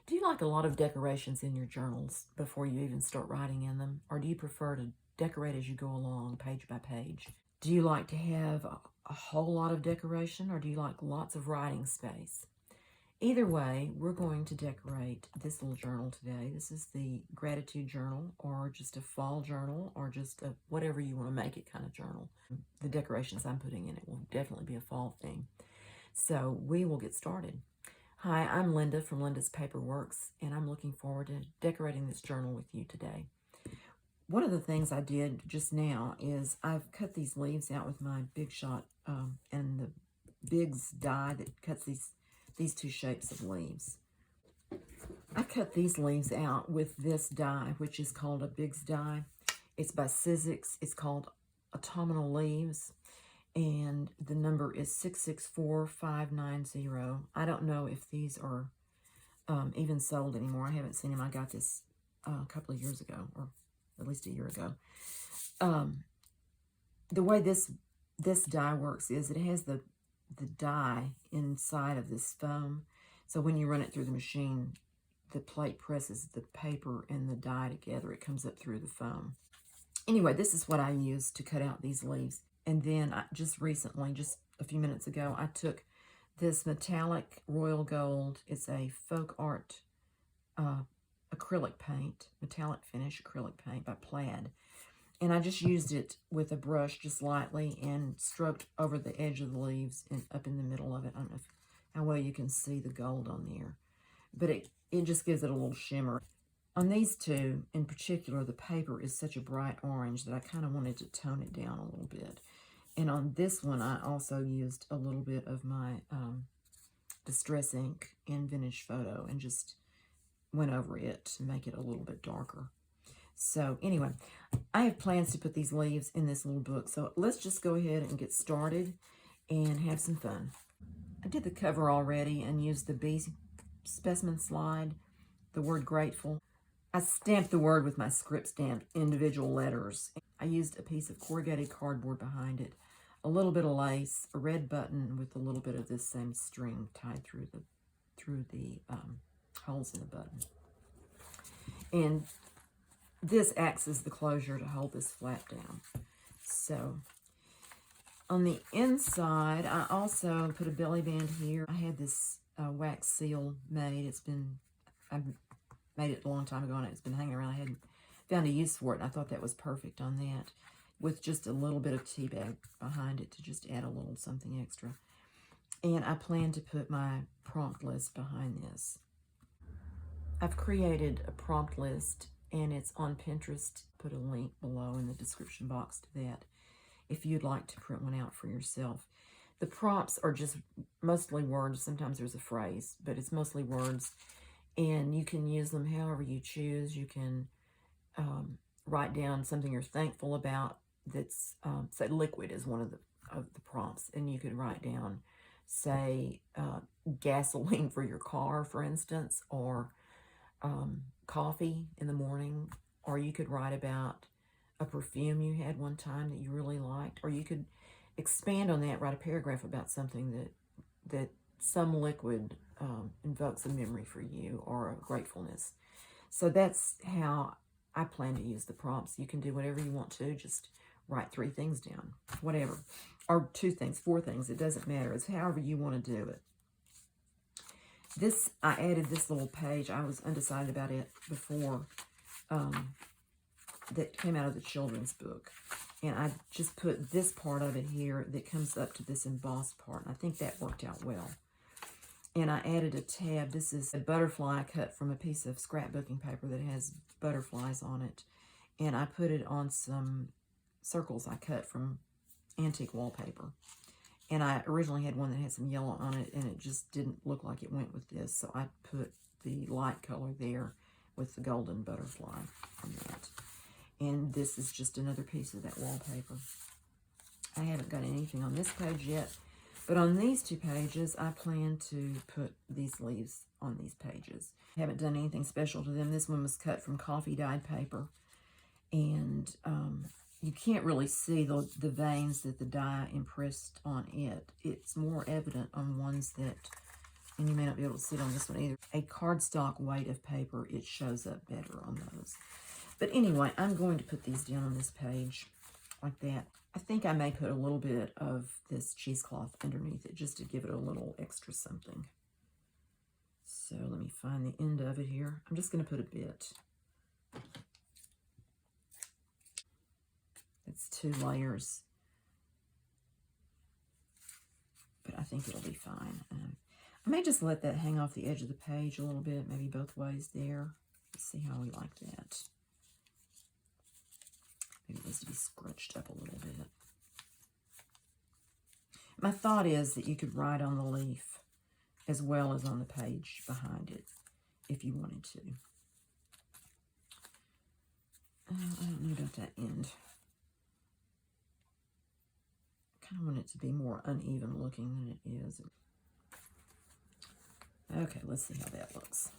Do you like a lot of decorations in your journals before you even start writing in them? Or do you prefer to decorate as you go along, page by page? Do you like to have a whole lot of decoration, or do you like lots of writing space? Either way, we're going to decorate this little journal today. This is the gratitude journal, or just a fall journal, or just a whatever you want to make it kind of journal. The decorations I'm putting in it will definitely be a fall theme. So we will get started. Hi, I'm Linda from Linda's Paperworks, and I'm looking forward to decorating this journal with you today. One of the things I did just now is I've cut these leaves out with my Big Shot and the Bigz die that cuts these two shapes of leaves. I cut these leaves out with this die, which is called a Bigz die. It's by Sizzix. It's called Autumnal Leaves, and the number is 664590. I don't know if these are even sold anymore. I haven't seen them. I got this a couple of years ago, or at least a year ago. The way this die works is it has the die inside of this foam. So when you run it through the machine, the plate presses the paper and the die together. It comes up through the foam. Anyway, this is what I used to cut out these leaves. And then just recently, just a few minutes ago, I took this metallic royal gold. It's a folk art acrylic paint, metallic finish acrylic paint by Plaid. And I just used it with a brush just lightly and stroked over the edge of the leaves and up in the middle of it. I don't know how well you can see the gold on there, but it just gives it a little shimmer. On these two in particular, the paper is such a bright orange that I kind of wanted to tone it down a little bit. And on this one, I also used a little bit of my Distress ink in Vintage Photo and just went over it to make it a little bit darker. So anyway, I have plans to put these leaves in this little book. So let's just go ahead and get started and have some fun. I did the cover already and used the B specimen slide, the word grateful. I stamped the word with my script stamp, individual letters. I used a piece of corrugated cardboard behind it, a little bit of lace, a red button with a little bit of this same string tied through the holes in the button. And this acts as the closure to hold this flap down. So on the inside, I also put a belly band here. I had this wax seal made. I made it a long time ago, and it's been hanging around. I hadn't found a use for it, and I thought that was perfect on that, with just a little bit of tea bag behind it to just add a little something extra. And I plan to put my prompt list behind this. I've created a prompt list, and it's on Pinterest. Put a link below in the description box to that if you'd like to print one out for yourself. The prompts are just mostly words. Sometimes there's a phrase, but it's mostly words, and you can use them however you choose. You can write down something you're thankful about. That's say liquid is one of the prompts, and you could write down, say, gasoline for your car, for instance, or coffee in the morning, or you could write about a perfume you had one time that you really liked, or you could expand on that, write a paragraph about something that some liquid invokes a memory for you or a gratefulness. So that's how I plan to use the prompts. You can do whatever you want to, just write 3 things down, whatever, or 2 things, 4 things, it doesn't matter. It's however you want to do it. This, I added this little page. I was undecided about it before, that came out of the children's book. And I just put this part of it here that comes up to this embossed part. And I think that worked out well. And I added a tab. This is a butterfly cut from a piece of scrapbooking paper that has butterflies on it. And I put it on some circles I cut from antique wallpaper. And I originally had one that had some yellow on it, and it just didn't look like it went with this. So I put the light color there with the golden butterfly on that. And this is just another piece of that wallpaper. I haven't got anything on this page yet, but on these 2 pages, I plan to put these leaves on these pages. I haven't done anything special to them. This one was cut from coffee dyed paper, and you can't really see the veins that the dye impressed on it. It's more evident on ones that And you may not be able to see it on this one either. A cardstock weight of paper, it shows up better on those. But anyway, I'm going to put these down on this page like that. I think I may put a little bit of this cheesecloth underneath it just to give it a little extra something. So let me find the end of it here. I'm just going to put a bit. It's 2 layers. But I think it'll be fine. I may just let that hang off the edge of the page a little bit, maybe both ways there. Let's see how we like that. Maybe it needs to be scrunched up a little bit. My thought is that you could write on the leaf as well as on the page behind it if you wanted to. I don't know about that end. I kind of want it to be more uneven looking than it is. Okay, let's see how that looks.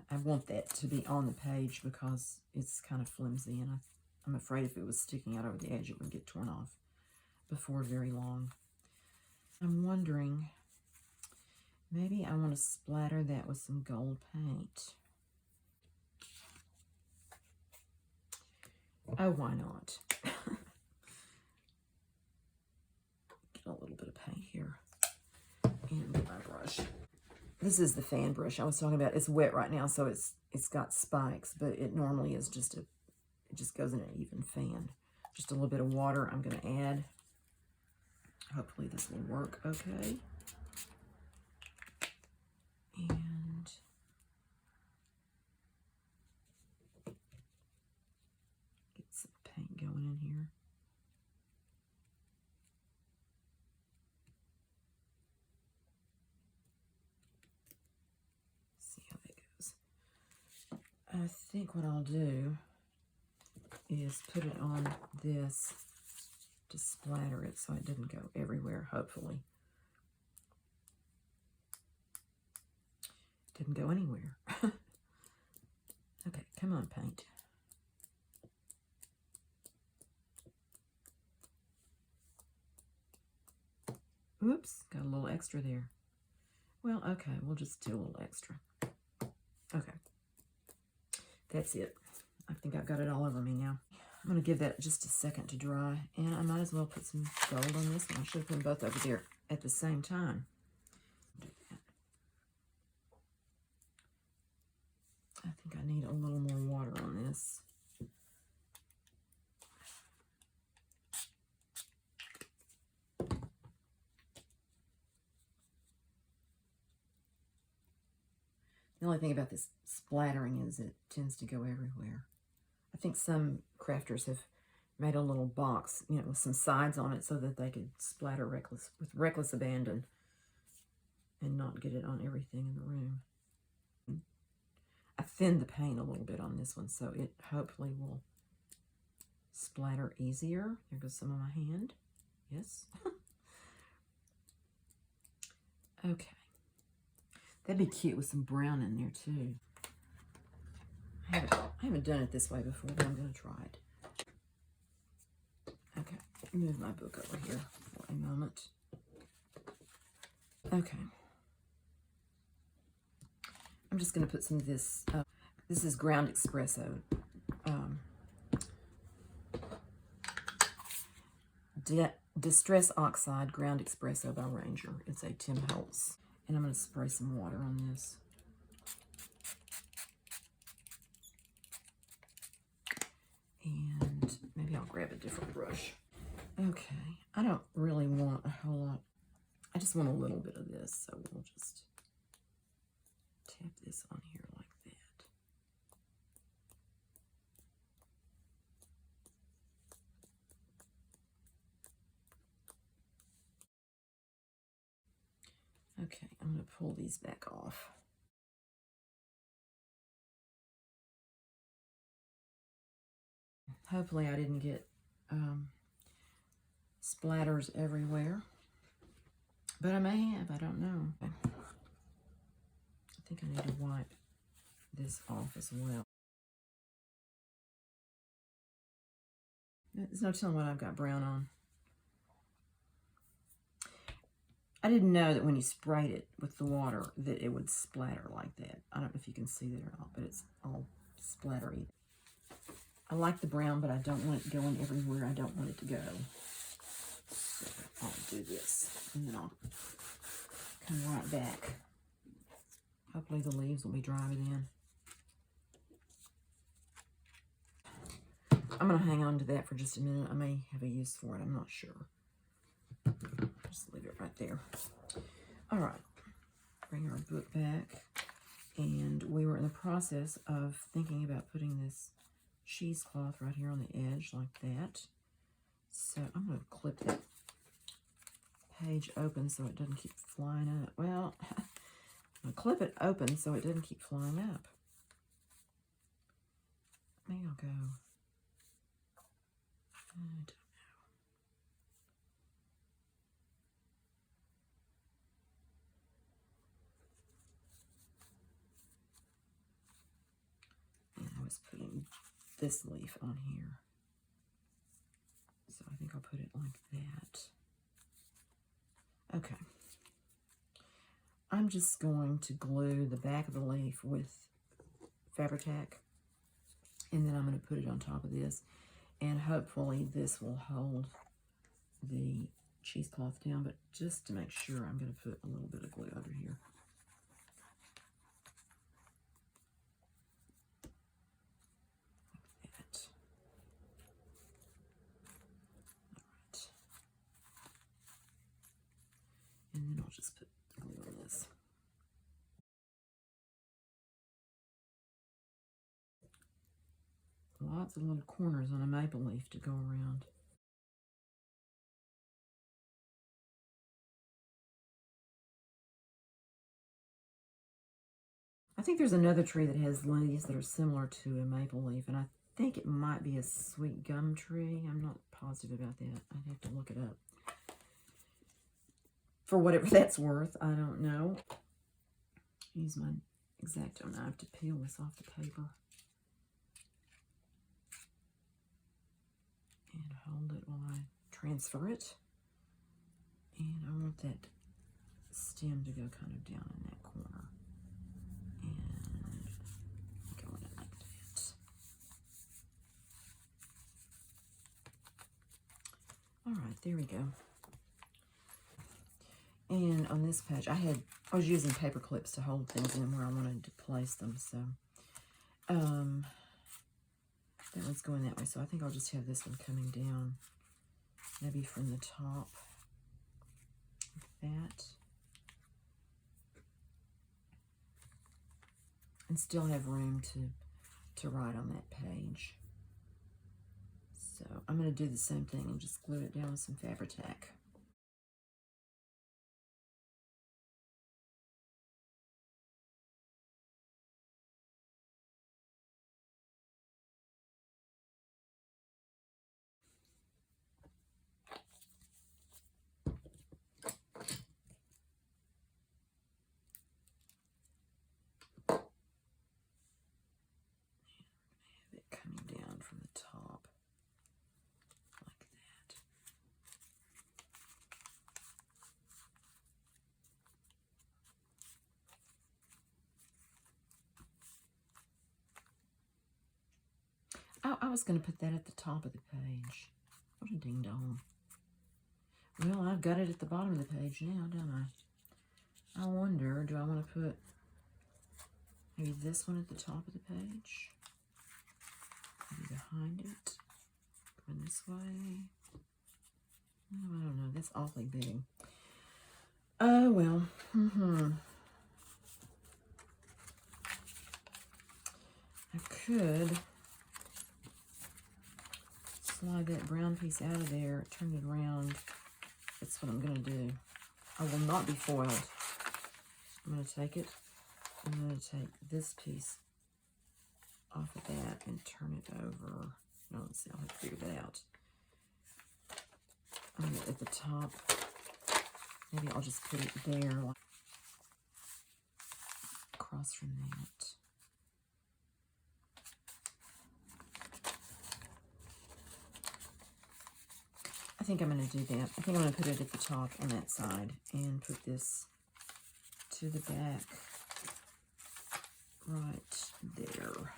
I want that to be on the page because it's kind of flimsy, and I'm afraid if it was sticking out over the edge, it would get torn off before very long. I'm wondering, maybe I want to splatter that with some gold paint. Oh, why not? Get a little bit of paint here. And get my brush. This is the fan brush I was talking about. It's wet right now, so it's got spikes, but it normally is just it just goes in an even fan. Just a little bit of water I'm going to add. Hopefully this will work okay. And get some paint going in here. See how that goes. I think what I'll do is put it on this to splatter it so it doesn't go everywhere, hopefully. Didn't go anywhere. Okay, come on, paint. Oops, got a little extra there. Well, okay, we'll just do a little extra. Okay. That's it. I think I've got it all over me now. I'm going to give that just a second to dry, and I might as well put some gold on this one. I should have put them both over there at the same time. Do that. I think I need a little more water on this. The only thing about this splattering is it tends to go everywhere. I think some crafters have made a little box, you know, with some sides on it so that they could splatter with reckless abandon and not get it on everything in the room. I thinned the paint a little bit on this one, so it hopefully will splatter easier. There goes some on my hand. Yes. Okay. That'd be cute with some brown in there too. I haven't done it this way before, but I'm going to try it. Okay, move my book over here for a moment. Okay. I'm just going to put some of this. This is ground espresso. Distress Oxide Ground Espresso by Ranger. It's a Tim Holtz. And I'm going to spray some water on this. And maybe I'll grab a different brush. Okay, I don't really want a whole lot. I just want a little bit of this, so we'll just tap this on here like that. Okay, I'm going to pull these back off. Hopefully I didn't get splatters everywhere, but I may have, I don't know. I think I need to wipe this off as well. There's no telling what I've got brown on. I didn't know that when you sprayed it with the water that it would splatter like that. I don't know if you can see that or not, but it's all splattery. I like the brown, but I don't want it going everywhere I don't want it to go. So I'll do this, and then I'll come right back. Hopefully the leaves will be dry by then. I'm going to hang on to that for just a minute. I may have a use for it. I'm not sure. Just leave it right there. All right. Bring our book back. And we were in the process of thinking about putting this cheesecloth right here on the edge like that. So I'm going to clip that page open so it doesn't keep flying up. Well, I'm going to clip it open so it doesn't keep flying up. Maybe I'll go... I don't know. And I was putting this leaf on here. So I think I'll put it like that. Okay. I'm just going to glue the back of the leaf with Fabri-Tac. And then I'm going to put it on top of this. And hopefully this will hold the cheesecloth down. But just to make sure, I'm going to put a little bit of glue over here. Like that. Alright. And then I'll just put glue on this. Lots of little corners on a maple leaf to go around. I think there's another tree that has leaves that are similar to a maple leaf, and I think it might be a sweet gum tree. I'm not positive about that. I'd have to look it up. For whatever that's worth, I don't know. Use my X-Acto knife to peel this off the paper. And hold it while I transfer it. And I want that stem to go kind of down in that corner. And go in it like that. Alright, there we go. And on this page, I was using paper clips to hold things in where I wanted to place them, so that one's going that way, so I think I'll just have this one coming down, maybe from the top, like that, and still have room to write on that page. So I'm going to do the same thing and just glue it down with some Fabri-Tac. I was going to put that at the top of the page. What a ding-dong. Well, I've got it at the bottom of the page now, don't I? I wonder, do I want to put maybe this one at the top of the page? Maybe behind it? Going this way? Oh, I don't know. That's awfully big. Oh, well. I could slide that brown piece out of there, turn it around. That's what I'm going to do. I will not be foiled. I'm going to take it. I'm going to take this piece off of that and turn it over. No, let's see. I'll have to figure that out. At the top. Maybe I'll just put it there, like across from that. I think I'm going to do that. I think I'm going to put it at the top on that side and put this to the back right there.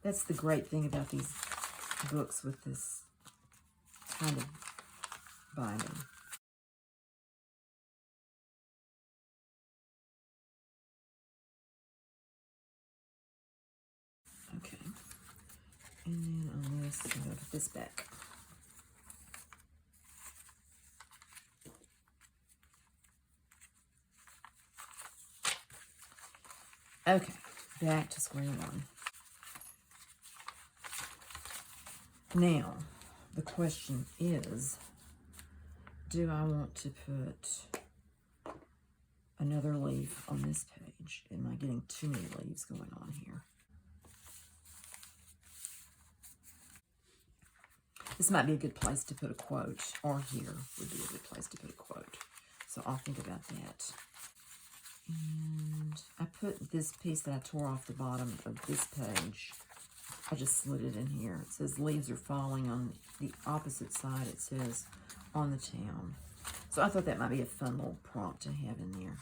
That's the great thing about these books with this kind of binding. Okay. And then on this, I'm going to put this back. Okay, back to square one. Now, the question is, do I want to put another leaf on this page? Am I getting too many leaves going on here? This might be a good place to put a quote, or here would be a good place to put a quote. So I'll think about that. And I put this piece that I tore off the bottom of this page. I just slid it in here. It says leaves are falling. On the opposite side it says on the town. So I thought that might be a fun little prompt to have in there.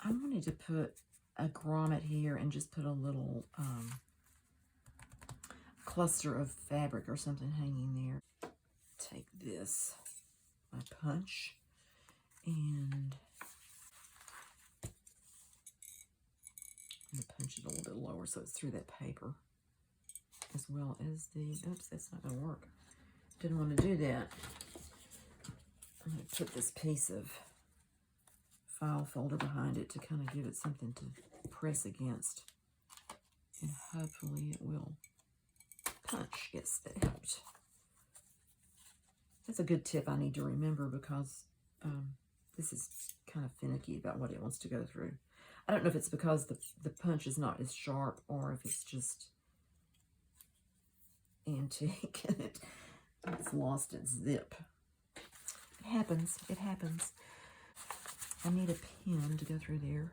I wanted to put a grommet here and just put a little cluster of fabric or something hanging there. Take this, my punch, and I'm going to punch it a little bit lower so it's through that paper, as well as the, oops, that's not going to work. Didn't want to do that. I'm going to put this piece of file folder behind it to kind of give it something to press against. And hopefully it will punch. Yes, that helped. That's a good tip I need to remember because this is kind of finicky about what it wants to go through. I don't know if it's because the punch is not as sharp or if it's just antique and it's lost its zip. It happens. It happens. I need a pen to go through there.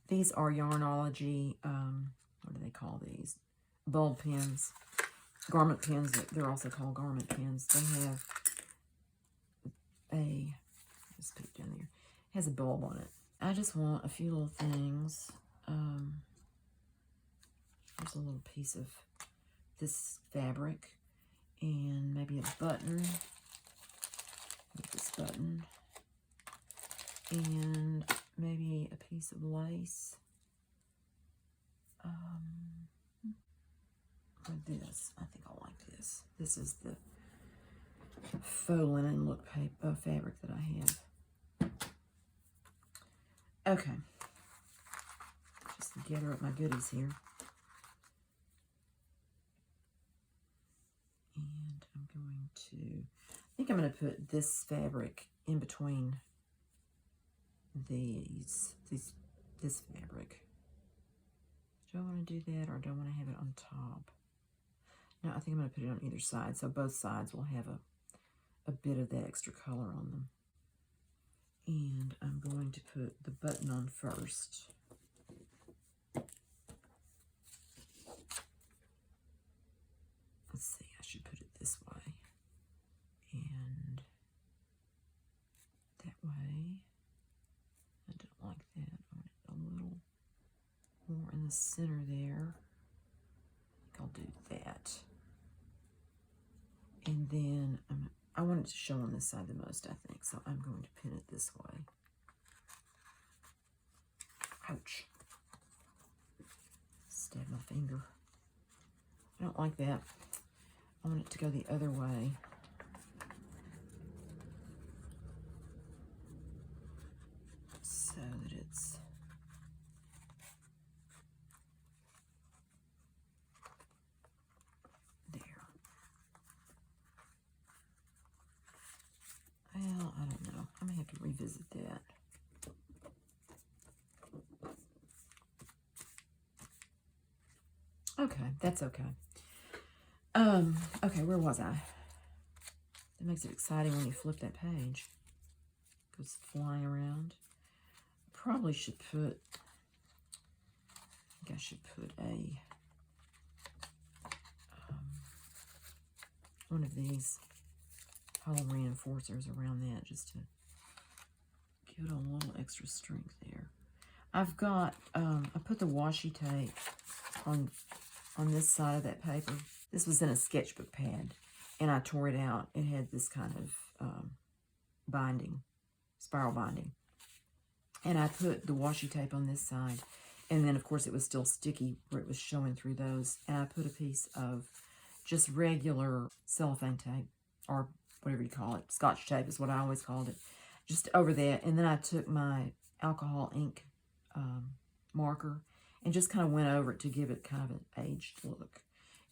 These are Yarnology, what do they call these? Bulb pens. Garment pens. They're also called garment pens. They have a, let's put it down there. It has a bulb on it. I just want a few little things. There's a little piece of this fabric and maybe a button. With this button. And maybe a piece of lace. Or this. I think I'll like this. This is the faux linen look fabric that I have. Okay. Just gather up my goodies here. And I'm going to, I think I'm going to put this fabric in between this fabric. Do I want to do that or do I want to have it on top? No, I think I'm going to put it on either side. So both sides will have a bit of that extra color on them. And I'm going to put the button on first. Let's see, I should put it this way. And that way. I don't like that. I want it a little more in the center there. I think I'll do that. And then I want it to show on this side the most, I think. So I'm going to pin it this way. Ouch. Stab my finger. I don't like that. I want it to go the other way. So that it's there. Well, I don't know. I'm gonna have to revisit that. Okay, that's okay. Okay, where was I? That makes it exciting when you flip that page. It goes flying around. Probably should put, I think I should put a one of these hole reinforcers around that just to give it a little extra strength there. I've got, I put the washi tape on this side of that paper. This was in a sketchbook pad, and I tore it out. It had this kind of binding, spiral binding. And I put the washi tape on this side, and then, of course, it was still sticky where it was showing through those. And I put a piece of just regular cellophane tape, or whatever you call it. Scotch tape is what I always called it. Just over that. And then I took my alcohol ink marker and just kind of went over it to give it kind of an aged look.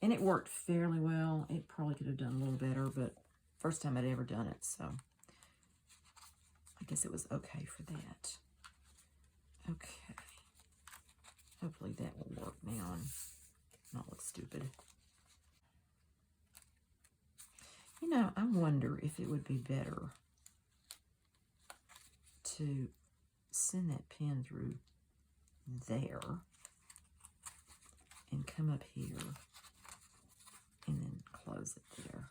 And it worked fairly well. It probably could have done a little better, but first time I'd ever done it, so I guess it was okay for that. Okay. Hopefully that will work now and not look stupid. You know, I wonder if it would be better to send that pen through there and come up here and then close it there.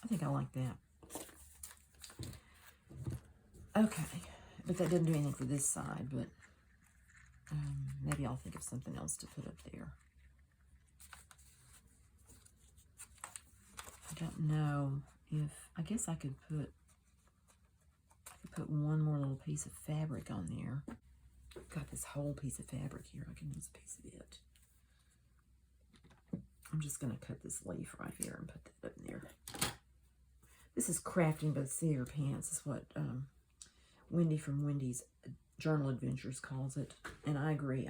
I think I like that. Okay, but that didn't do anything for this side, but maybe I'll think of something else to put up there. I don't know if, I guess I could put one more little piece of fabric on there. I've got this whole piece of fabric here. I can use a piece of it. I'm just going to cut this leaf right here and put that up there. This is Crafting by the Seat of Your Pants. Is what Wendy from Wendy's Journal Adventures calls it. And I agree.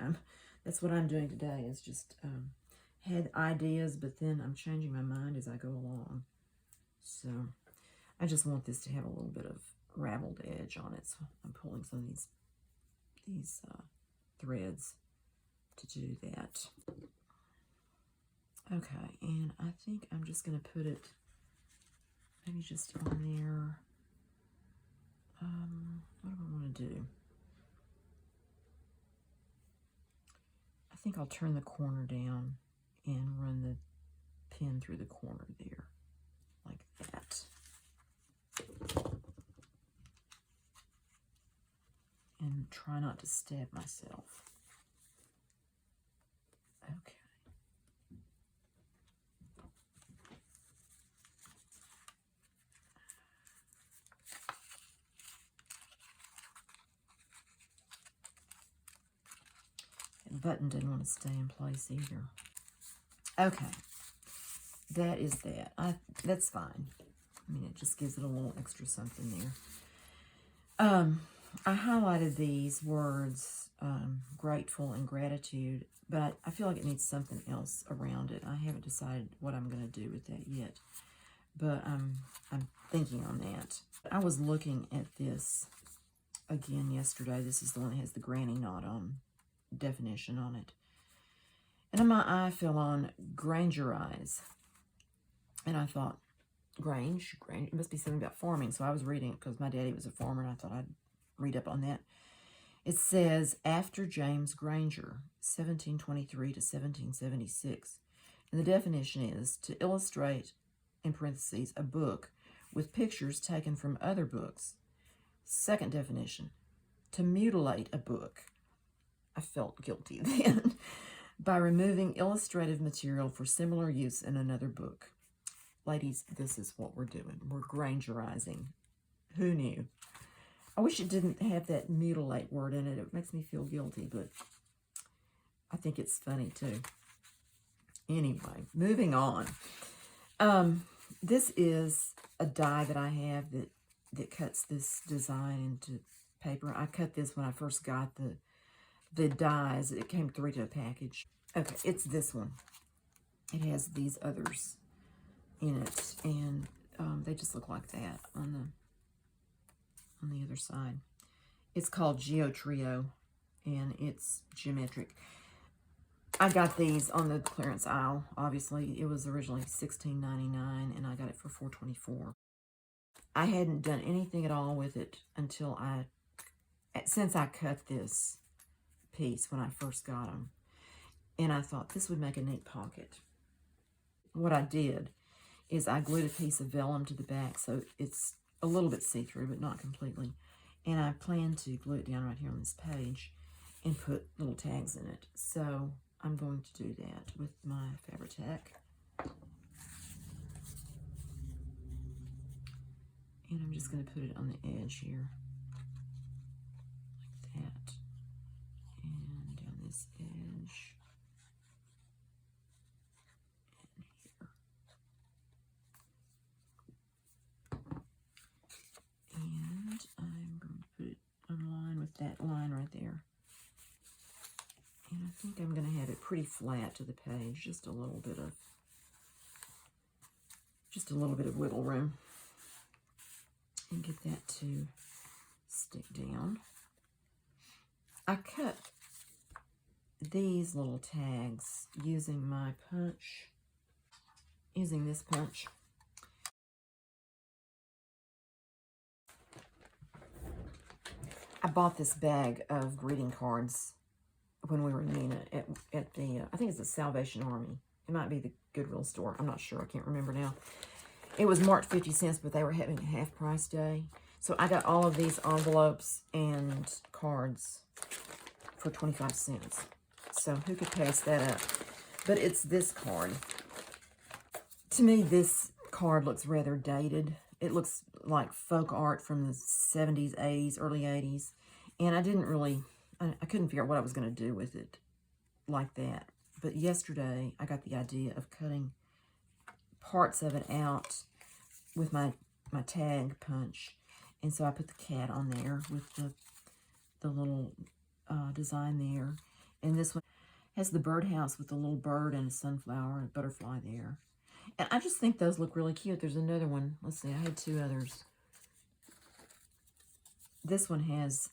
That's what I'm doing today, is just had ideas, but then I'm changing my mind as I go along. So I just want this to have a little bit of raveled edge on it. So I'm pulling some of these threads to do that. Okay, and I think I'm just going to put it maybe just on there. What do I want to do? I think I'll turn the corner down and run the pin through the corner there, like that. And try not to stab myself. Okay. That button didn't want to stay in place either. Okay. That is that. That's fine. I mean, it just gives it a little extra something there. I highlighted these words, grateful and gratitude, but I feel like it needs something else around it. I haven't decided what I'm going to do with that yet, but I'm thinking on that. I was looking at this again yesterday. This is the one that has the granny knot definition on it. And my eye fell on Grangerize. And I thought, Grange, it must be something about farming. So I was reading it because my daddy was a farmer, and I thought I'd read up on that. It says, after James Granger, 1723 to 1776. And the definition is to illustrate, in parentheses, a book with pictures taken from other books. Second definition, to mutilate a book. I felt guilty then. By removing illustrative material for similar use in another book. Ladies, this is what we're doing. We're Grangerizing. Who knew? I wish it didn't have that mutilate word in it. It makes me feel guilty, but I think it's funny too. Anyway, moving on. This is a die that I have that cuts this design into paper. I cut this when I first got the dies. It came 3 to a package. Okay, it's this one. It has these others in it, and they just look like that on the other side. It's called Geo Trio, and it's geometric. I got these on the clearance aisle. Obviously, it was originally $16.99, and I got it for $4.24. I hadn't done anything at all with it until since I cut this piece when I first got them. And I thought this would make a neat pocket. What I did is I glued a piece of vellum to the back so it's a little bit see-through, but not completely. And I plan to glue it down right here on this page and put little tags in it. So I'm going to do that with my Fabri-Tac. And I'm just going to put it on the edge here, like that. And down this edge. And I'm going to put it on line with that line right there. And I think I'm going to have it pretty flat to the page, just a little bit of wiggle room. And get that to stick down. I cut these little tags using my punch, using this punch. I bought this bag of greeting cards when we were in Nina at the, I think it's the Salvation Army. It might be the Goodwill store. I'm not sure. I can't remember now. It was marked 50 cents, but they were having a half price day. So I got all of these envelopes and cards for 25 cents. So who could pass that up? But it's this card. To me, this card looks rather dated. It looks like folk art from the 70s, 80s, early 80s. And I didn't really, I couldn't figure out what I was going to do with it like that. But yesterday, I got the idea of cutting parts of it out with my tag punch. And so I put the cat on there with the little design there. And this one has the birdhouse with the little bird and a sunflower and a butterfly there. And I just think those look really cute. There's another one. Let's see, I had two others. This one has,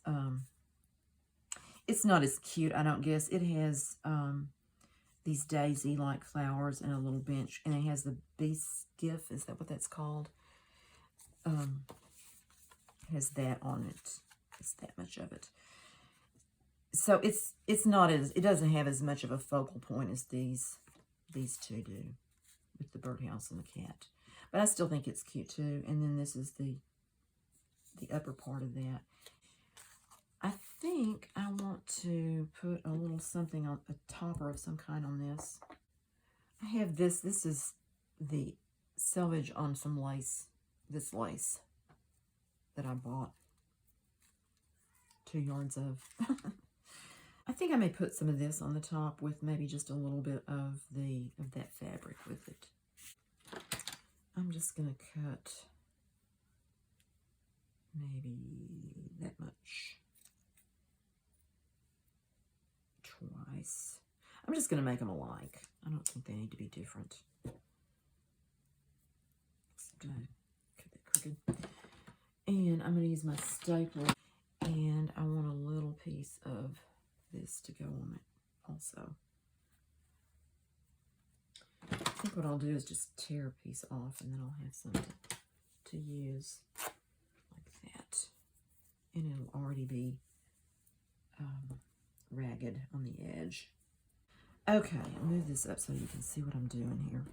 it's not as cute, I don't guess. It has these daisy-like flowers and a little bench. And it has the bee skiff, is that what that's called? It has that on it. It's that much of it. So it's not as, it doesn't have as much of a focal point as these two do, with the birdhouse and the cat. But I still think it's cute too. And then this is the upper part of that. I think I want to put a little something on a topper of some kind on this. I have this. This is the selvage on some lace. This lace that I bought 2 yards of. I think I may put some of this on the top with maybe just a little bit of that fabric with it. I'm just going to cut maybe that much twice. I'm just going to make them alike. I don't think they need to be different. Except I cut that crooked. And I'm going to use my stapler, and I want a little piece of this to go on it also. I think what I'll do is just tear a piece off, and then I'll have some to use like that. And it'll already be ragged on the edge. Okay, I'll move this up so you can see what I'm doing here.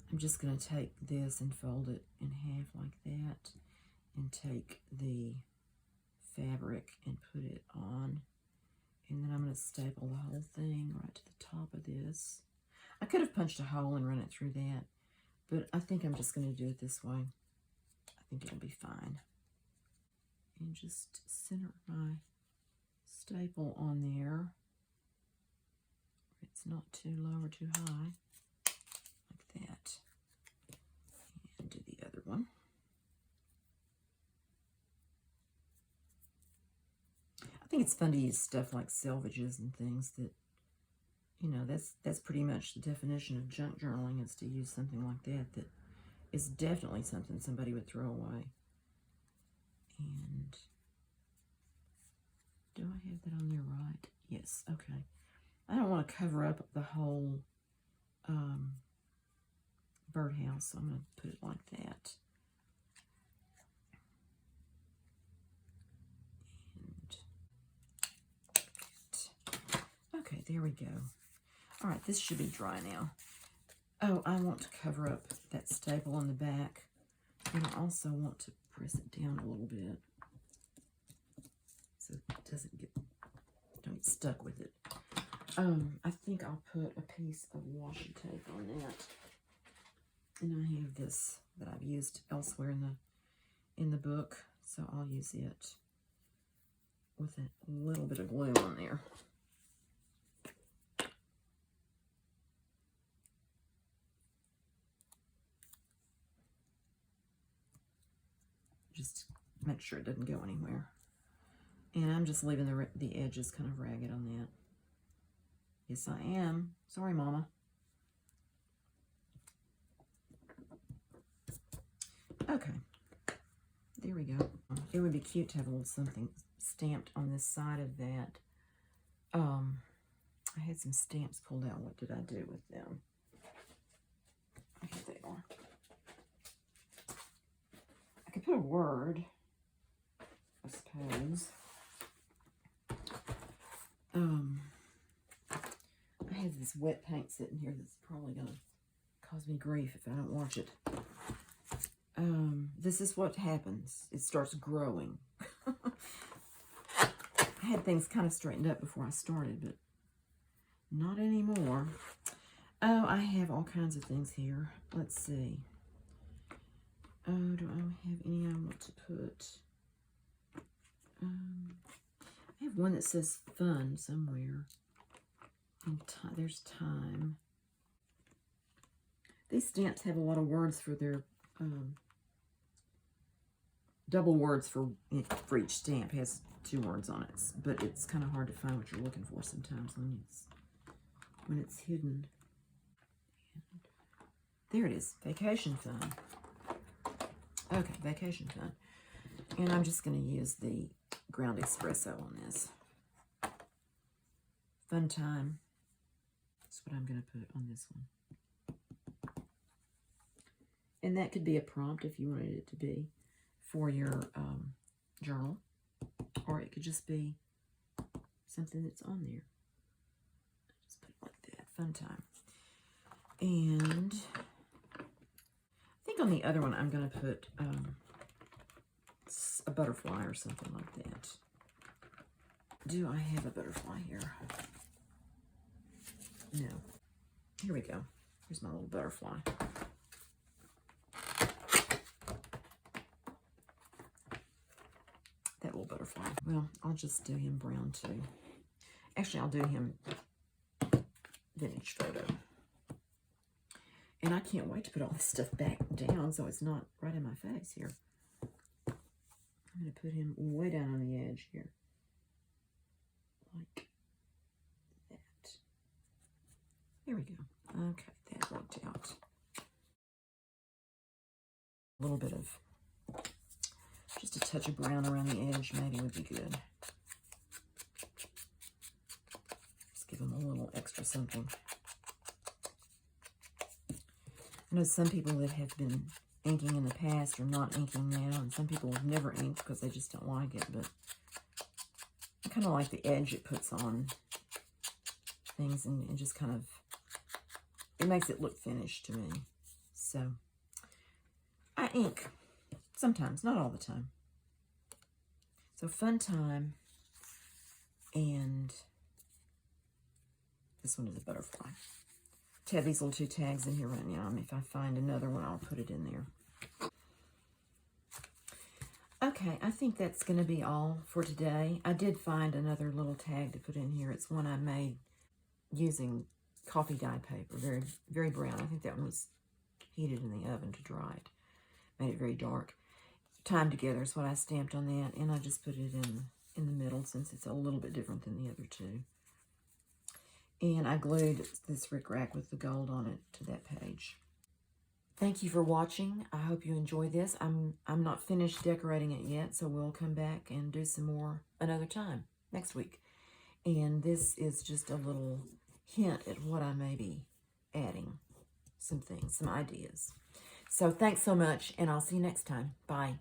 I'm just going to take this and fold it in half like that, and take the fabric and put it on. And then I'm going to staple the whole thing right to the top of this. I could have punched a hole and run it through that, but I think I'm just going to do it this way. I think it'll be fine. And just center my staple on there. It's not too low or too high, like that. And do the other one. I think it's fun to use stuff like selvages and things that, you know, that's pretty much the definition of junk journaling, is to use something like that is definitely something somebody would throw away. And do I have that on there right? Yes, okay. I don't want to cover up the whole birdhouse, so I'm going to put it like that. Okay, there we go. All right, this should be dry now. Oh, I want to cover up that staple on the back. And I also want to press it down a little bit so it doesn't get, don't get stuck with it. I think I'll put a piece of washi tape on that. And I have this that I've used elsewhere in the book, so I'll use it with a little bit of glue on there. Just make sure it doesn't go anywhere. And I'm just leaving the edges kind of ragged on that. Yes, I am. Sorry, Mama. Okay. There we go. It would be cute to have a little something stamped on this side of that. I had some stamps pulled out. What did I do with them? Here they are. I could put a word, I suppose. I have this wet paint sitting here that's probably going to cause me grief if I don't watch it. This is what happens. It starts growing. I had things kind of straightened up before I started, but not anymore. Oh, I have all kinds of things here. Let's see. Oh, do I have any I want to put? I have one that says fun somewhere. And there's time. These stamps have a lot of words for their, double words for each stamp. It has 2 words on it, but it's kind of hard to find what you're looking for sometimes when it's hidden. There it is, vacation fun. Okay, vacation fun. And I'm just going to use the ground espresso on this. Fun time. That's what I'm going to put on this one. And that could be a prompt if you wanted it to be for your journal. Or it could just be something that's on there. Just put it like that. Fun time. And I think on the other one I'm going to put a butterfly or something like that. Do I have a butterfly here? No. Here we go. Here's my little butterfly. That little butterfly. Well, I'll just do him brown too. Actually, I'll do him vintage photo. And I can't wait to put all this stuff back down so it's not right in my face here. I'm going to put him way down on the edge here. Like that. There we go. Okay, that worked out. A little bit of, just a touch of brown around the edge maybe would be good. Just give him a little extra something. I know some people that have been inking in the past are not inking now, and some people have never inked because they just don't like it, but I kind of like the edge it puts on things, and just kind of, it makes it look finished to me. So, I ink sometimes, not all the time. So, fun time, and this one is a butterfly. I have these little 2 tags in here right now. If I find another one, I'll put it in there. Okay, I think that's going to be all for today. I did find another little tag to put in here. It's one I made using coffee dye paper, very, very brown. I think that one was heated in the oven to dry it. Made it very dark. Time Together is what I stamped on that, and I just put it in the middle since it's a little bit different than the other 2. And I glued this rickrack with the gold on it to that page. Thank you for watching. I hope you enjoy this. I'm not finished decorating it yet, so we'll come back and do some more another time, next week. And this is just a little hint at what I may be adding. Some things, some ideas. So thanks so much, and I'll see you next time. Bye.